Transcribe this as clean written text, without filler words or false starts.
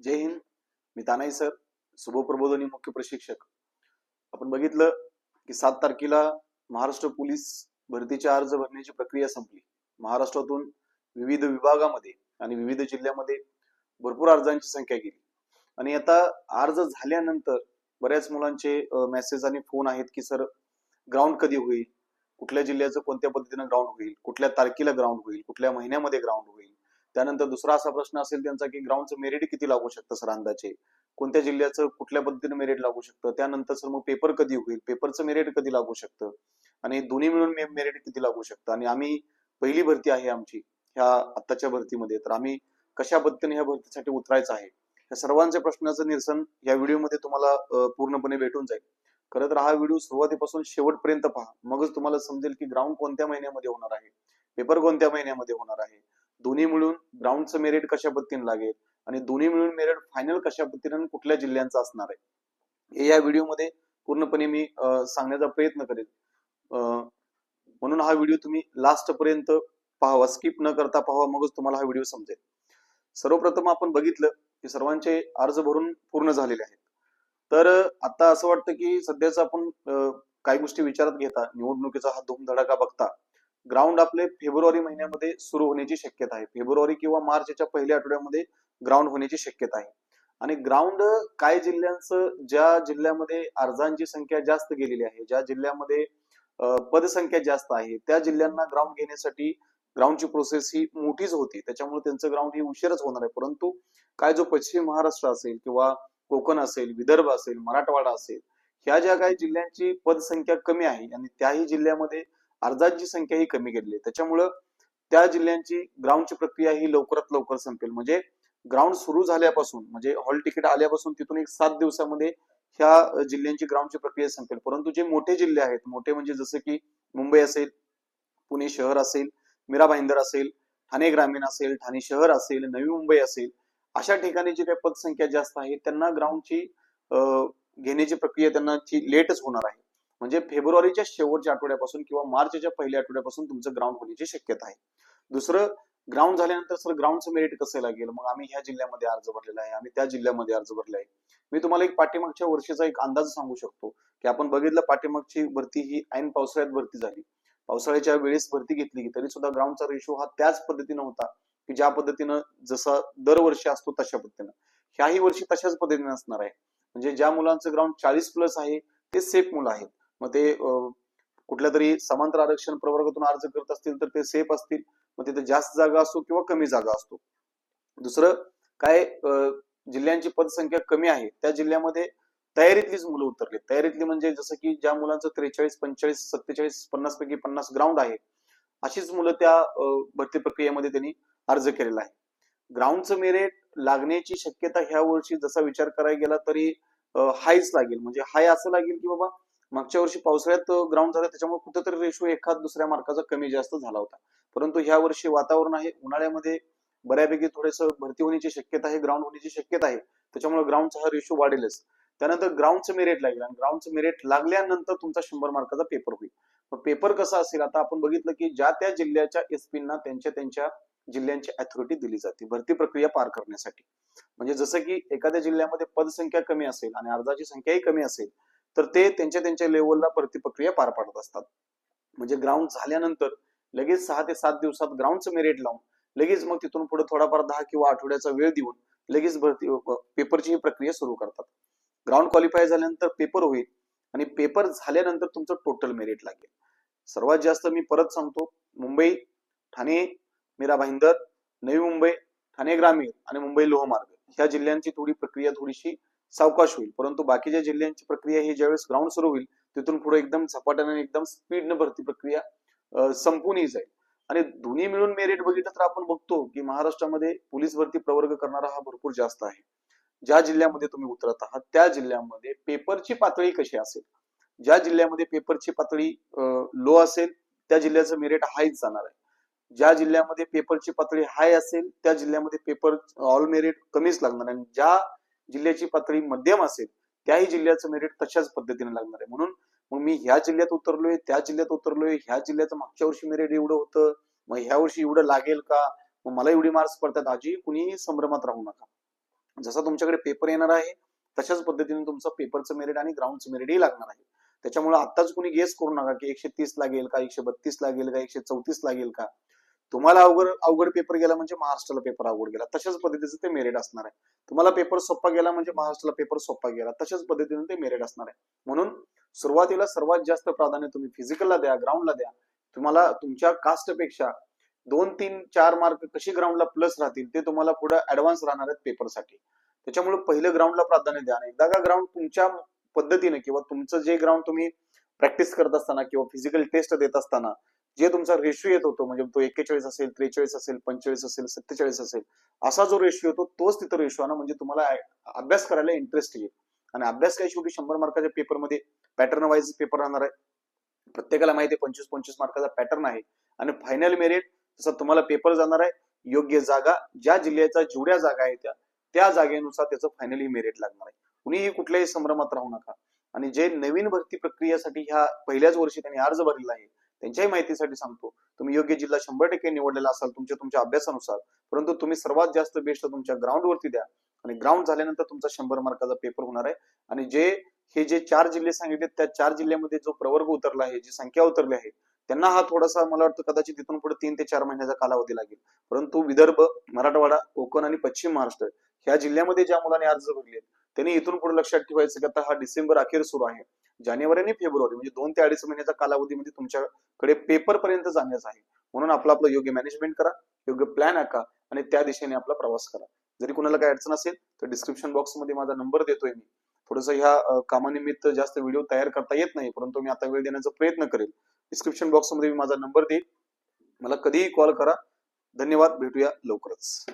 जय हिंद. मी तानाई sir, शुभप्रबोधनी मुख्य प्रशिक्षक. आपण बघितलं की 7 तारखेला महाराष्ट्र पोलीस भरतीच्या अर्ज भरण्याची प्रक्रिया संपली. महाराष्ट्रातून विविध विभागामध्ये आणि विविध जिल्ह्यामध्ये भरपूर अर्जांची संख्या गेली आणि आता अर्ज झाल्यानंतर बऱ्याच मुलांचे मेसेज आणि फोन आहेत की सर ग्राउंड कधी होईल, कुठल्या जिल्ह्याचं कोणत्या पद्धतीने ग्राउंड होईल, कुठल्या तारखेला ग्राउंड होईल, कुठल्या महिन्यामध्ये ग्राउंड होईल. त्यानंतर दुसरा असा प्रश्न असेल त्यांचा की ग्राउंडचं मेरिट किती लागू शकतं सर अंदाजे, कोणत्या जिल्ह्याचं कुठल्या पद्धतीने मेरिट लागू शकतं. त्यानंतर सर मग पेपर कधी होईल, पेपरचं मेरिट कधी लागू शकतं आणि दोन्ही मिळून मेरिट किती लागू शकतं. आणि आम्ही पहिली भरती आहे आमची ह्या आत्ताच्या भरतीमध्ये, तर आम्ही कशा पद्धतीने ह्या भरतीसाठी उतरायचं आहे या सर्वांच्या प्रश्नाचं निरसन या व्हिडिओमध्ये तुम्हाला पूर्णपणे भेटून जाईल. खरं तर हा व्हिडिओ सुरुवातीपासून शेवटपर्यंत पहा, मगच तुम्हाला समजेल की ग्राउंड कोणत्या महिन्यामध्ये होणार आहे, पेपर कोणत्या महिन्यामध्ये होणार आहे, दोन्ही मिळून ग्राउंडचं मेरिट कशा पद्धतीने लागेल आणि दोन्ही मिळून मेरिट फायनल कशा पद्धतीने कुठल्या जिल्ह्यांचं असणार आहे हे या व्हिडिओमध्ये पूर्णपणे मी सांगण्याचा प्रयत्न करेन. म्हणून हा व्हिडिओ तुम्ही लास्ट पर्यंत पाहावा, स्किप न करता पाहावा, मगच तुम्हाला हा व्हिडिओ समजेल. सर्वप्रथम आपण बघितलं की सर्वांचे अर्ज भरून पूर्ण झालेले आहेत. तर आता असं वाटतं की सध्याच आपण काही गोष्टी विचारात घेता निवडणुकीचा हा धूमधडाका बघता ग्राउंड आपले फेब्रुवारी महिन्यामध्ये सुरू होण्याची शक्यता आहे. फेब्रुवारी किंवा मार्चच्या पहिल्या आठवड्यामध्ये ग्राउंड होण्याची शक्यता आहे. आणि ग्राउंड काय जिल्ह्यांचं, ज्या जिल्ह्यामध्ये अर्जांची संख्या जास्त गेलेली आहे, ज्या जिल्ह्यामध्ये पदसंख्या जास्त आहे, त्या जिल्ह्यांना ग्राउंड घेण्यासाठी ग्राउंडची प्रोसेस ही मोठीच होती, त्याच्यामुळे त्यांचं ग्राउंड ही उशीरच होणार आहे. परंतु काय जो पश्चिम महाराष्ट्र असेल किंवा कोकण असेल, विदर्भ असेल, मराठवाडा असेल, ह्या ज्या काही जिल्ह्यांची पदसंख्या कमी आहे आणि त्याही जिल्ह्यामध्ये अर्जांची संख्या ही कमी गेलेली आहे, त्याच्यामुळं त्या जिल्ह्यांची ग्राउंडची प्रक्रिया ही लवकरात लवकर संपेल. म्हणजे ग्राउंड सुरू झाल्यापासून, म्हणजे हॉल तिकीट आल्यापासून तिथून एक 7 दिवसामध्ये ह्या जिल्ह्यांची ग्राउंडची प्रक्रिया संपेल. परंतु जे मोठे जिल्हे आहेत, मोठे म्हणजे जसं की मुंबई असेल, पुणे शहर असेल, मीरा भाईंदर असेल, ठाणे ग्रामीण असेल, ठाणे शहर असेल, नवी मुंबई असेल, अशा ठिकाणी जी काही पदसंख्या जास्त आहे त्यांना ग्राउंडची घेण्याची प्रक्रिया त्यांना लेटच होणार आहे. म्हणजे फेब्रुवारीच्या शेवटच्या आठवड्यापासून किंवा मार्चच्या पहिल्या आठवड्यापासून तुमचं ग्राउंड होण्याची शक्यता आहे. दुसरं, ग्राउंड झाल्यानंतर सर ग्राउंडचं मेरिट कसं लागेल, मग आम्ही ह्या जिल्ह्यामध्ये अर्ज भरलेला आहे, आम्ही त्या जिल्ह्यामध्ये अर्ज भरला आहे. मी तुम्हाला एक पाठीमागच्या वर्षीचा एक अंदाज सांगू शकतो की आपण बघितलं पाठीमागची भरती ही ऐन पावसाळ्यात भरती झाली. पावसाळ्याच्या वेळेस भरती घेतली तरी सुद्धा ग्राउंडचा रेशो हा त्याच पद्धतीनं होता की ज्या पद्धतीनं जसा दरवर्षी असतो तशा पद्धतीनं ह्याही वर्षी तशाच पद्धतीने असणार आहे. म्हणजे ज्या मुलांचं ग्राउंड 40+ आहे ते सेफ मुलं आहेत. मग ते कुठल्या तरी समांतर आरक्षण प्रवर्गातून अर्ज करत असतील तर ते सेफ असतील, मग तिथे जास्त जागा असतो किंवा कमी जागा असतो. दुसरं काय, जिल्ह्यांची पदसंख्या कमी आहे त्या जिल्ह्यामध्ये तयारीतलीच मुलं उतरली. तयारीतली म्हणजे जसं की ज्या मुलांचं 43, 45, 47, 50 पैकी 50 ग्राउंड आहे, अशीच मुलं त्या भरती प्रक्रियेमध्ये त्यांनी अर्ज केलेला आहे. ग्राउंडचं मेरिट लागण्याची शक्यता ह्या वर्षी जसा विचार करायला गेला तरी हायच लागेल. म्हणजे हाय असं लागेल की बाबा मागच्या वर्षी पावसाळ्यात ग्राउंड झाला त्याच्यामुळे कुठेतरी रेशो एखाद दुसऱ्या मार्काचा कमी जास्त झाला होता. परंतु ह्या वर्षी वातावरण आहे, उन्हाळ्यामध्ये बऱ्यापैकी थोडंसं भरती होण्याची शक्यता आहे, ग्राउंड होण्याची शक्यता आहे, त्याच्यामुळे ग्राउंडचा हा रेशो वाढेलच. त्यानंतर ग्राउंडचं मेरिट लागेल आणि ग्राउंडचं मेरिट लागल्यानंतर तुमचा 100 मार्काचा पेपर होईल. मग पेपर कसा असेल, आता आपण बघितलं की ज्या त्या जिल्ह्याच्या एसपींना त्यांच्या त्यांच्या जिल्ह्यांची अथॉरिटी दिली जाते भरती प्रक्रिया पार करण्यासाठी. म्हणजे जसं की एखाद्या जिल्ह्यामध्ये पदसंख्या कमी असेल आणि अर्जाची संख्याही कमी असेल तर ते त्यांच्या त्यांच्या लेवलला भरती प्रक्रिया पार पाडत असतात. म्हणजे ग्राउंड झाल्यानंतर लगेच 6 ते 7 दिवसात ग्राउंडचं मेरिट लावून लगेच मग तिथून पुढे थोडाफार 10 किंवा आठवड्याचा वेळ देऊन लगेच भरती पेपरची प्रक्रिया सुरू करतात. ग्राउंड क्वालिफाय झाल्यानंतर पेपर होईल आणि पेपर झाल्यानंतर तुमचं टोटल मेरिट लागेल. सर्वात जास्त मी परत सांगतो, मुंबई, ठाणे, मीरा भाईंदर, नवी मुंबई, ठाणे ग्रामीण आणि मुंबई लोहमार्ग ह्या जिल्ह्यांची थोडी प्रक्रिया थोडीशी सावकाश होईल. परंतु बाकीच्या जिल्ह्यांची प्रक्रिया ही ज्यावेळेस ग्राउंड सुरू होईल तिथून पुढे एकदम झपाट्याने एकदम स्पीडनं भरती प्रक्रिया संपूनही जाईल. आणि दोन्ही मिळून मेरिट बघितलं तर आपण बघतो की महाराष्ट्रामध्ये पोलीस भरती प्रवर्ग करणारा हा भरपूर जास्त आहे. ज्या जिल्ह्यामध्ये तुम्ही उतरत आहात त्या जिल्ह्यामध्ये पेपरची पातळी कशी असेल, ज्या जिल्ह्यामध्ये पेपरची पातळी लो असेल त्या जिल्ह्याचं मेरिट हायच जाणार आहे. ज्या जिल्ह्यामध्ये पेपरची पातळी हाय असेल त्या जिल्ह्यामध्ये पेपर ऑल मेरिट कमीच लागणार आहे. ज्या जिल्ह्याची पातळी मध्यम असेल त्याही जिल्ह्याचं मेरिट तशाच पद्धतीने लागणार आहे. म्हणून मग मी ह्या जिल्ह्यात उतरलोय, त्या जिल्ह्यात उतरलोय, ह्या जिल्ह्याचं मागच्या वर्षी मेरिट एवढं होतं, मग ह्या वर्षी एवढं लागेल का, मग मला एवढी मार्क्स पडतात, आजी कुणीही संभ्रमात राहू नका. जसा तुमच्याकडे पेपर येणार आहे तशाच पद्धतीने तुमचं पेपरचं मेरिट आणि ग्राउंडचं मेरिटही लागणार आहे. त्याच्यामुळे आत्ताच कोणी गेस करू नका की 130 लागेल का, 132 लागेल का, 134 लागेल का. तुम्हाला अवघड अवघड पेपर गेला म्हणजे महाराष्ट्राला पेपर अवघड गेला, तशाच पद्धतीचं ते मेरिट असणार आहे. तुम्हाला पेपर सोपा गेला म्हणजे महाराष्ट्राला पेपर सोपा गेला, तशाच पद्धतीने ते मेरिट असणार आहे. म्हणून सुरुवातीला सर्वात जास्त प्राधान्य तुम्ही फिजिकलला द्या, ग्राउंडला द्या. तुम्हाला तुमच्या कास्टपेक्षा 2-3-4 मार्क कशी ग्राउंडला प्लस राहतील ते तुम्हाला पुढे ऍडव्हान्स राहणार आहेत पेपरसाठी. त्याच्यामुळे पहिलं ग्राउंडला प्राधान्य द्या. आणि एकदा का ग्राउंड तुमच्या पद्धतीने किंवा तुमचं जे ग्राउंड तुम्ही प्रॅक्टिस करत असताना किंवा फिजिकल टेस्ट देत असताना जे तुमचा रेशिओ येत होतो, म्हणजे तो 41 असेल, 43 असेल, 45 असेल, 47 असेल, असा जो रेशिओ येतो तोच तिथं रेशिओ ना, म्हणजे तुम्हाला अभ्यास करायला इंटरेस्ट येईल. आणि अभ्यास काय, शेवटी 100 मार्काच्या पेपरमध्ये पॅटर्न वाईज पेपर राहणार आहे. प्रत्येकाला माहिती आहे 25-25 मार्काचा पॅटर्न आहे. आणि फायनल मेरिट जसं तुम्हाला पेपर जाणार आहे, योग्य जागा ज्या जिल्ह्याचा जेवढ्या जागा आहेत त्या जागेनुसार त्याचं फायनली मेरिट लागणार आहे. कुणीही कुठल्याही संभ्रमात राहू नका. आणि जे नवीन भरती प्रक्रियेसाठी ह्या पहिल्याच वर्षी त्यांनी अर्ज भरलेला आहे त्यांच्याही माहितीसाठी सांगतो, तुम्ही योग्य जिल्हा 100% निवडलेला असाल तुमच्या अभ्यासानुसार, परंतु तुम्ही सर्वात जास्त बेस्ट तुमच्या ग्राउंड वरती द्या. आणि ग्राउंड झाल्यानंतर तुमचा 100 मार्काचा पेपर होणार आहे. आणि हे जे 4 जिल्हे सांगितले त्या 4 जिल्ह्यामध्ये जो प्रवर्ग उतरला आहे, जी संख्या उतरली आहे, त्यांना हा थोडासा मला वाटतं कदाचित तिथून पुढे 3 ते 4 महिन्याचा कालावधी लागेल. परंतु विदर्भ, मराठवाडा, कोकण आणि पश्चिम महाराष्ट्र ह्या जिल्ह्यामध्ये ज्या मुलांनी अर्ज भरले त्यांनी इथून पुढे लक्षात ठेवायचं की आता हा डिसेंबर अखेर सुरू आहे, जानेवारी आणि फेब्रुवारी म्हणजे 2 ते 2.5 महिन्याच्या कालावधीमध्ये तुमच्याकडे पेपर पर्यंत जाण्याचं आहे. म्हणून आपलं योग्य मॅनेजमेंट करा, योग्य प्लॅन आखा आणि त्या दिशेने आपला प्रवास करा. जरी कुणाला काही अडचण असेल तर डिस्क्रिप्शन बॉक्समध्ये माझा नंबर देतोय मी. थोडंसं ह्या कामानिमित्त जास्त व्हिडिओ तयार करता येत नाही, परंतु मी आता वेळ देण्याचा प्रयत्न करेल. डिस्क्रिप्शन बॉक्समध्ये मी माझा नंबर देईल, मला कधीही कॉल करा. धन्यवाद, भेटूया लवकरच.